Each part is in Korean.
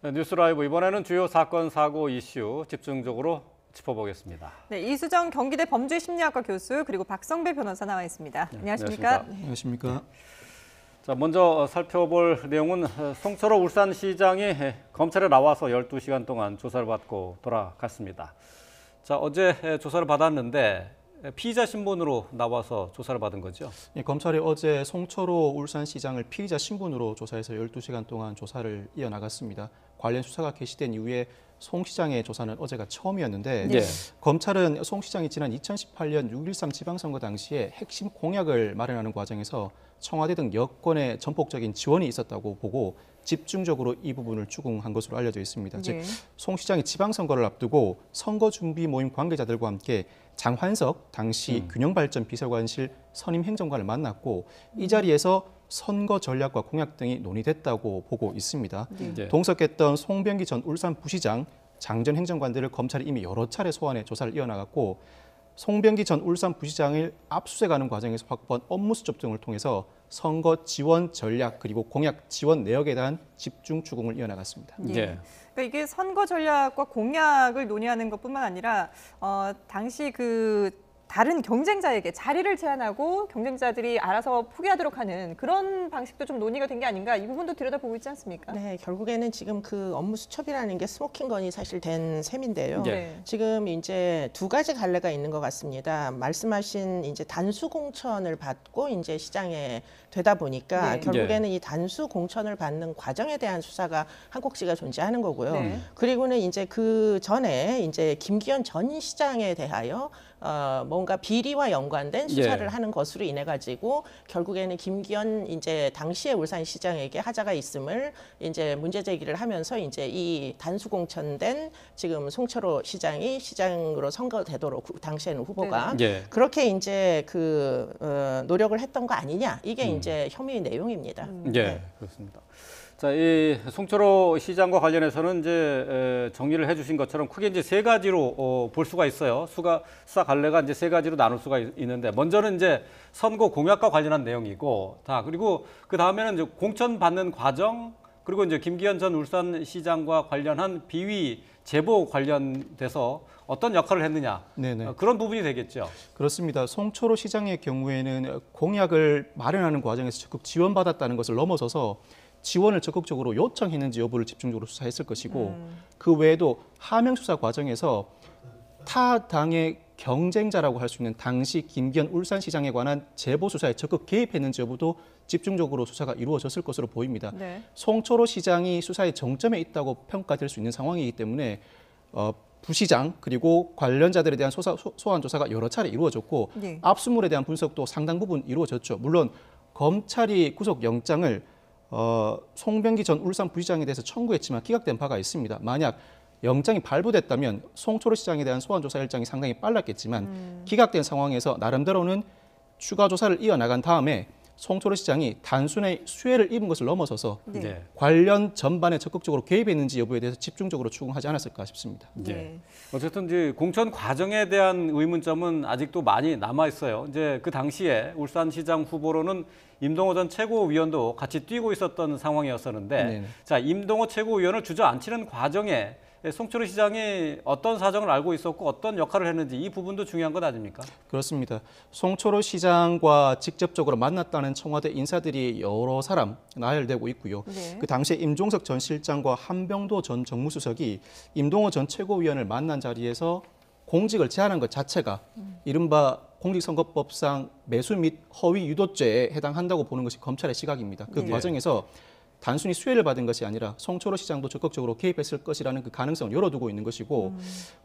네, 뉴스라이브 이번에는 주요 사건, 사고, 이슈 집중적으로 짚어보겠습니다. 네, 이수정 경기대 범죄심리학과 교수 그리고 박성배 변호사 나와 있습니다. 네, 안녕하십니까? 안녕하십니까? 자, 먼저 살펴볼 내용은 송철호 울산시장이 검찰에 나와서 12시간 동안 조사를 받고 돌아갔습니다. 자, 어제 조사를 받았는데 피의자 신분으로 나와서 조사를 받은 거죠? 예, 검찰이 어제 송철호 울산시장을 피의자 신분으로 조사해서 12시간 동안 조사를 이어나갔습니다. 관련 수사가 개시된 이후에 송 시장의 조사는 어제가 처음이었는데 네. 검찰은 송 시장이 지난 2018년 6.13 지방선거 당시에 핵심 공약을 마련하는 과정에서 청와대 등 여권의 전폭적인 지원이 있었다고 보고 집중적으로 이 부분을 추궁한 것으로 알려져 있습니다. 즉, 송 시장이 지방선거를 앞두고 선거 준비 모임 관계자들과 함께 장환석 당시 균형발전 비서관실 선임 행정관을 만났고 이 자리에서 선거 전략과 공약 등이 논의됐다고 보고 있습니다. 네. 동석했던 송병기 전 울산부시장, 장전 행정관들을 검찰이 이미 여러 차례 소환해 조사를 이어나갔고 송병기 전 울산부시장을 압수수색하는 과정에서 확보한 업무 수첩 등을 통해서 선거 지원 전략 그리고 공약 지원 내역에 대한 집중 추궁을 이어나갔습니다. 네. 그러니까 이게 선거 전략과 공약을 논의하는 것뿐만 아니라 당시 다른 경쟁자에게 자리를 제안하고 경쟁자들이 알아서 포기하도록 하는 그런 방식도 좀 논의가 된 게 아닌가, 이 부분도 들여다보고 있지 않습니까? 네, 결국에는 지금 그 업무 수첩이라는 게 스모킹건이 사실 된 셈인데요. 네. 지금 이제 두 가지 갈래가 있는 것 같습니다. 말씀하신 이제 단수 공천을 받고 이제 시장에 되다 보니까 결국에는 이 단수 공천을 받는 과정에 대한 수사가 한 꼭지가 존재하는 거고요. 그리고는 이제 그 전에 이제 김기현 전 시장에 대하여 뭔가 비리와 연관된 수사를 하는 것으로 인해 가지고 결국에는 김기현 이제 당시의 울산시장에게 하자가 있음을 이제 문제 제기를 하면서 이제 이 단수 공천된 지금 송철호 시장이 시장으로 선거되도록 당시에는 후보가 그렇게 이제 노력을 했던 거 아니냐, 이게 이제 혐의 내용입니다. 네, 그렇습니다. 자, 이 송철호 시장과 관련해서는 이제 정리를 해주신 것처럼 크게 이제 세 가지로 볼 수가 있어요. 수사 갈래가 이제 세 가지로 나눌 수가 있는데, 먼저는 이제 선거 공약과 관련한 내용이고, 그리고 그 다음에는 이제 공천 받는 과정, 그리고 이제 김기현 전 울산시장과 관련한 비위 제보 관련돼서 어떤 역할을 했느냐, 그런 부분이 되겠죠. 그렇습니다. 송철호 시장의 경우에는 공약을 마련하는 과정에서 적극 지원받았다는 것을 넘어서서 지원을 적극적으로 요청했는지 여부를 집중적으로 수사했을 것이고, 그 외에도 하명 수사 과정에서 타 당의 경쟁자라고 할 수 있는 당시 김기현 울산시장에 관한 제보 수사에 적극 개입했는지 여부도 집중적으로 수사가 이루어졌을 것으로 보입니다. 송철호 시장이 수사의 정점에 있다고 평가될 수 있는 상황이기 때문에 부시장 그리고 관련자들에 대한 소환 조사가 여러 차례 이루어졌고 압수물에 대한 분석도 상당 부분 이루어졌죠. 물론 검찰이 구속영장을 송병기 전 울산부시장에 대해서 청구했지만 기각된 바가 있습니다. 만약 영장이 발부됐다면 송철호 시장에 대한 소환 조사 일정이 상당히 빨랐겠지만 기각된 상황에서 나름대로는 추가 조사를 이어나간 다음에 송철호 시장이 단순히 수혜를 입은 것을 넘어서서 관련 전반에 적극적으로 개입했는지 여부에 대해서 집중적으로 추궁하지 않았을까 싶습니다. 어쨌든 이제 공천 과정에 대한 의문점은 아직도 많이 남아 있어요. 이제 그 당시에 울산시장 후보로는 임동호 전 최고위원도 같이 뛰고 있었던 상황이었었는데, 자, 임동호 최고위원을 주저앉히는 과정에 송철호 시장이 어떤 사정을 알고 있었고 어떤 역할을 했는지, 이 부분도 중요한 것 아닙니까? 그렇습니다. 송철호 시장과 직접적으로 만났다는 청와대 인사들이 여러 사람 나열되고 있고요. 그 당시에 임종석 전 실장과 한병도 전 정무수석이 임동호 전 최고위원을 만난 자리에서 공직을 제안한 것 자체가 이른바 공직선거법상 매수 및 허위 유도죄에 해당한다고 보는 것이 검찰의 시각입니다. 그 과정에서 단순히 수혜를 받은 것이 아니라 송철호 시장도 적극적으로 개입했을 것이라는 그 가능성을 열어두고 있는 것이고,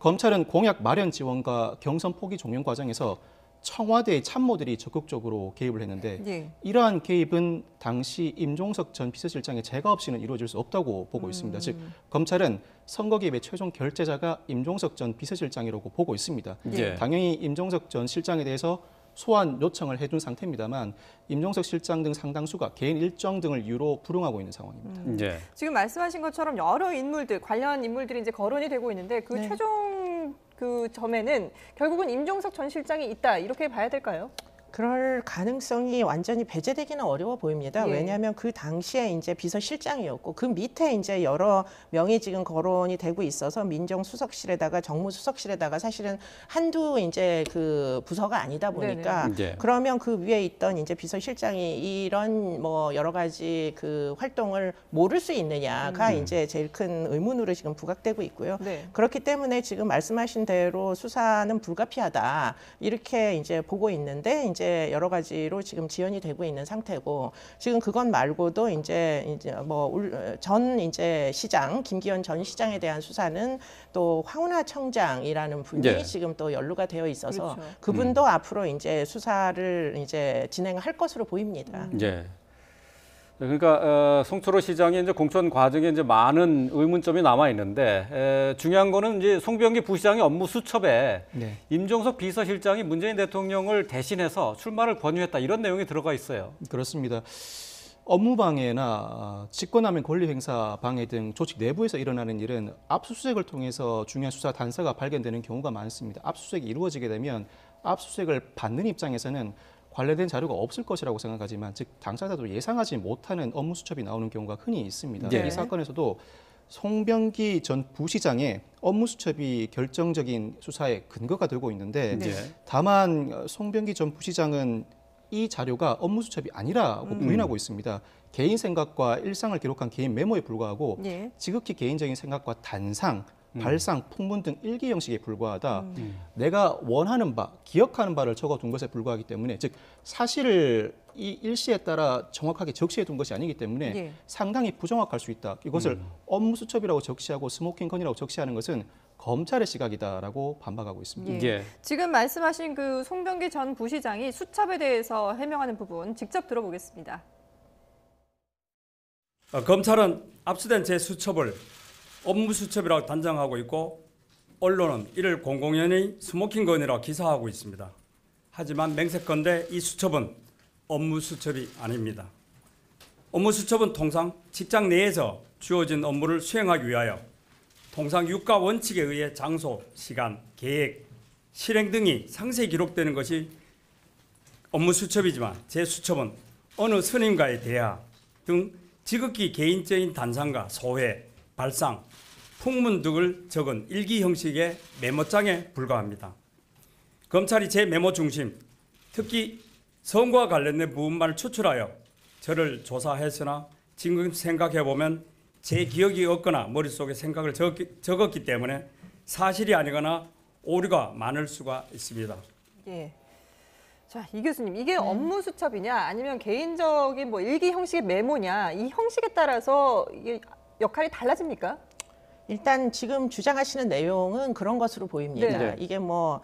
검찰은 공약 마련 지원과 경선 포기 종용 과정에서 청와대의 참모들이 적극적으로 개입을 했는데 이러한 개입은 당시 임종석 전 비서실장의 제가 없이는 이루어질 수 없다고 보고 있습니다. 즉, 검찰은 선거 개입의 최종 결재자가 임종석 전 비서실장이라고 보고 있습니다. 당연히 임종석 전 실장에 대해서 소환 요청을 해둔 상태입니다만 임종석 실장 등 상당수가 개인 일정 등을 이유로 불응하고 있는 상황입니다. 지금 말씀하신 것처럼 여러 인물들, 관련 인물들이 이제 거론이 되고 있는데 그 최종 그 점에는 결국은 임종석 전 실장이 있다, 이렇게 봐야 될까요? 그럴 가능성이 완전히 배제되기는 어려워 보입니다. 예. 왜냐하면 그 당시에 이제 비서실장이었고 그 밑에 이제 여러 명이 지금 거론이 되고 있어서 민정수석실에다가 정무수석실에다가 사실은 한두 이제 그 부서가 아니다 보니까 네네. 그러면 그 위에 있던 이제 비서실장이 이런 뭐 여러 가지 그 활동을 모를 수 있느냐가 이제 제일 큰 의문으로 지금 부각되고 있고요. 네. 그렇기 때문에 지금 말씀하신 대로 수사는 불가피하다 이렇게 이제 보고 있는데 이제 여러 가지로 지금 지연이 되고 있는 상태고 지금 그건 말고도 이제 뭐 전 이제 시장 김기현 전 시장에 대한 수사는 또 황운하 청장이라는 분이 네. 지금 또 연루가 되어 있어서 그렇죠. 그분도 앞으로 이제 수사를 이제 진행할 것으로 보입니다. 예. 그러니까 송철호 시장의 이제 공천 과정에 이제 많은 의문점이 남아 있는데 중요한 거는 이제 송병기 부시장의 업무 수첩에 네. 임종석 비서실장이 문재인 대통령을 대신해서 출마를 권유했다 이런 내용이 들어가 있어요. 그렇습니다. 업무방해나 직권남용 권리행사 방해 등 조직 내부에서 일어나는 일은 압수수색을 통해서 중요한 수사 단서가 발견되는 경우가 많습니다. 압수수색이 이루어지게 되면 압수수색을 받는 입장에서는 관련된 자료가 없을 것이라고 생각하지만 즉 당사자도 예상하지 못하는 업무 수첩이 나오는 경우가 흔히 있습니다. 네. 이 사건에서도 송병기 전 부시장의 업무 수첩이 결정적인 수사의 근거가 되고 있는데 네. 다만 송병기 전 부시장은 이 자료가 업무 수첩이 아니라고 부인하고 있습니다. 개인 생각과 일상을 기록한 개인 메모에 불과하고 예. 지극히 개인적인 생각과 단상, 발상, 풍문 등 일기 형식에 불과하다. 내가 원하는 바, 기억하는 바를 적어둔 것에 불과하기 때문에 즉 사실을 이 일시에 따라 정확하게 적시해둔 것이 아니기 때문에 예. 상당히 부정확할 수 있다. 이것을 업무 수첩이라고 적시하고 스모킹 건이라고 적시하는 것은 검찰의 시각이다라고 반박하고 있습니다. 예. 예. 지금 말씀하신 그 송병기 전 부시장이 수첩에 대해서 해명하는 부분 직접 들어보겠습니다. 검찰은 압수된 제 수첩을 업무 수첩이라고 단정하고 있고 언론은 이를 공공연히 스모킹건이라고 기사하고 있습니다. 하지만 맹세컨대 이 수첩은 업무 수첩이 아닙니다. 업무 수첩은 통상 직장 내에서 주어진 업무를 수행하기 위하여 통상 유가 원칙에 의해 장소, 시간, 계획, 실행 등이 상세히 기록되는 것이 업무 수첩이지만 제 수첩은 어느 스님과의 대화 등 지극히 개인적인 단상과 소회, 발상, 풍문 등을 적은 일기 형식의 메모장에 불과합니다. 검찰이 제 메모 중심, 특히 선거와 관련된 부분만을 추출하여 저를 조사했으나 지금 생각해보면 제 기억이 없거나 머릿속에 생각을 적었기 때문에 사실이 아니거나 오류가 많을 수가 있습니다. 예. 자, 이 교수님, 이게 업무 수첩이냐 아니면 개인적인 뭐 일기 형식의 메모냐 이 형식에 따라서 이게 역할이 달라집니까? 일단 지금 주장하시는 내용은 그런 것으로 보입니다. 네. 이게 뭐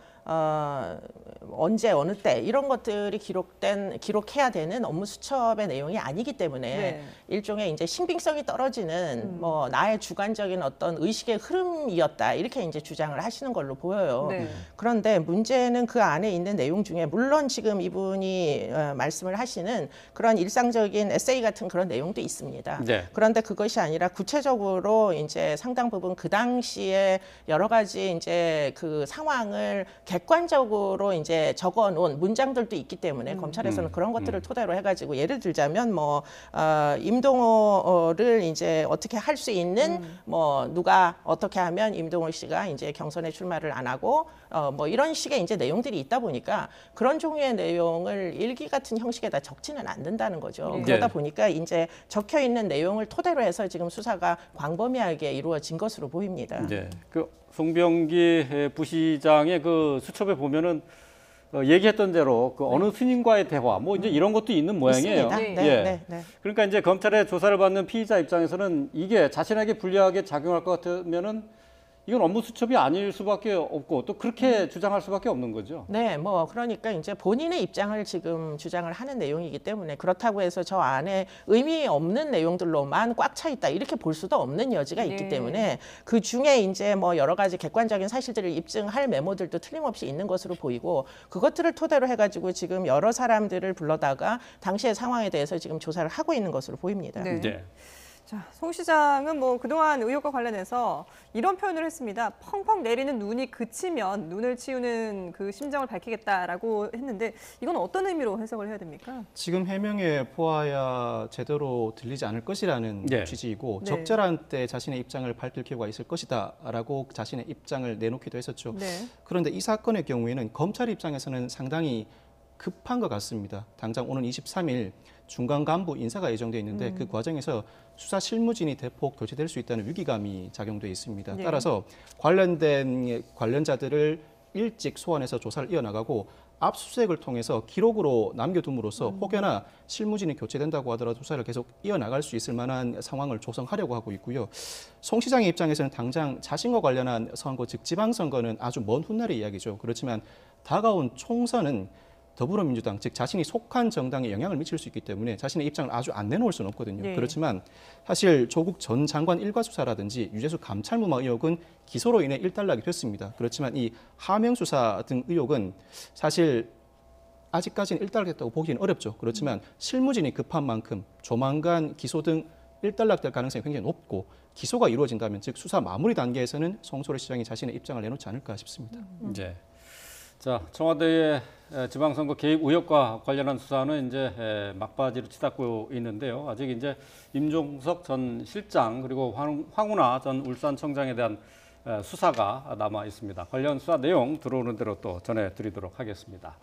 언제 어느 때 이런 것들이 기록해야 되는 업무 수첩의 내용이 아니기 때문에 네. 일종의 이제 신빙성이 떨어지는 뭐 나의 주관적인 어떤 의식의 흐름이었다 이렇게 이제 주장을 하시는 걸로 보여요. 네. 그런데 문제는 그 안에 있는 내용 중에 물론 지금 이분이 말씀을 하시는 그런 일상적인 에세이 같은 그런 내용도 있습니다. 네. 그런데 그것이 아니라 구체적으로 이제 상당 부분 그 당시에 여러 가지 이제 그 상황을 객관적으로 이제 적어놓은 문장들도 있기 때문에 검찰에서는 그런 것들을 토대로 해가지고 예를 들자면 뭐 임동호를 이제 어떻게 할 수 있는 뭐 누가 어떻게 하면 임동호 씨가 이제 경선에 출마를 안 하고 뭐 이런 식의 이제 내용들이 있다 보니까 그런 종류의 내용을 일기 같은 형식에다 적지는 않는다는 거죠. 네. 그러다 보니까 이제 적혀 있는 내용을 토대로 해서 지금 수사가 광범위하게 이루어진 것으로 보입니다. 네. 그 송병기 부시장의 그 수첩에 보면은 얘기했던 대로 그 어느 스님과의 대화 뭐 이제 이런 것도 있는 모양이에요. 있습니다. 네. 네, 예. 네, 네. 그러니까 이제 검찰의 조사를 받는 피의자 입장에서는 이게 자신에게 불리하게 작용할 것 같으면은 이건 업무 수첩이 아닐 수밖에 없고 또 그렇게 주장할 수밖에 없는 거죠. 네, 뭐 그러니까 이제 본인의 입장을 지금 주장을 하는 내용이기 때문에 그렇다고 해서 저 안에 의미 없는 내용들로만 꽉 차 있다 이렇게 볼 수도 없는 여지가 있기 네. 때문에 그 중에 이제 뭐 여러 가지 객관적인 사실들을 입증할 메모들도 틀림없이 있는 것으로 보이고 그것들을 토대로 해가지고 지금 여러 사람들을 불러다가 당시의 상황에 대해서 지금 조사를 하고 있는 것으로 보입니다. 네. 네. 자, 송 시장은 뭐 그동안 의혹과 관련해서 이런 표현을 했습니다. 펑펑 내리는 눈이 그치면 눈을 치우는 그 심정을 밝히겠다라고 했는데 이건 어떤 의미로 해석을 해야 됩니까? 지금 해명에 보아야 제대로 들리지 않을 것이라는 예. 취지이고 네. 적절한 때 자신의 입장을 밝힐 필요가 있을 것이다라고 자신의 입장을 내놓기도 했었죠. 네. 그런데 이 사건의 경우에는 검찰 입장에서는 상당히 급한 것 같습니다. 당장 오는 23일 중간 간부 인사가 예정돼 있는데 그 과정에서 수사 실무진이 대폭 교체될 수 있다는 위기감이 작용돼 있습니다. 네. 따라서 관련된 관련자들을 일찍 소환해서 조사를 이어나가고 압수수색을 통해서 기록으로 남겨둠으로써 혹여나 실무진이 교체된다고 하더라도 수사를 계속 이어나갈 수 있을 만한 상황을 조성하려고 하고 있고요. 송 시장의 입장에서는 당장 자신과 관련한 선거, 즉 지방선거는 아주 먼 훗날의 이야기죠. 그렇지만 다가온 총선은 더불어민주당, 즉 자신이 속한 정당에 영향을 미칠 수 있기 때문에 자신의 입장을 아주 안 내놓을 수는 없거든요. 네. 그렇지만 사실 조국 전 장관 일가 수사라든지 유재수 감찰무마 의혹은 기소로 인해 일단락이 됐습니다. 그렇지만 이 하명 수사 등 의혹은 사실 아직까지는 일단락됐다고 보기는 어렵죠. 그렇지만 실무진이 급한 만큼 조만간 기소 등 일단락될 가능성이 굉장히 높고 기소가 이루어진다면 즉 수사 마무리 단계에서는 송철호 시장이 자신의 입장을 내놓지 않을까 싶습니다. 이제 자, 청와대의 지방선거 개입 의혹과 관련한 수사는 이제 막바지로 치닫고 있는데요. 아직 이제 임종석 전 실장 그리고 황운하 전 울산청장에 대한 수사가 남아 있습니다. 관련 수사 내용 들어오는 대로 또 전해드리도록 하겠습니다.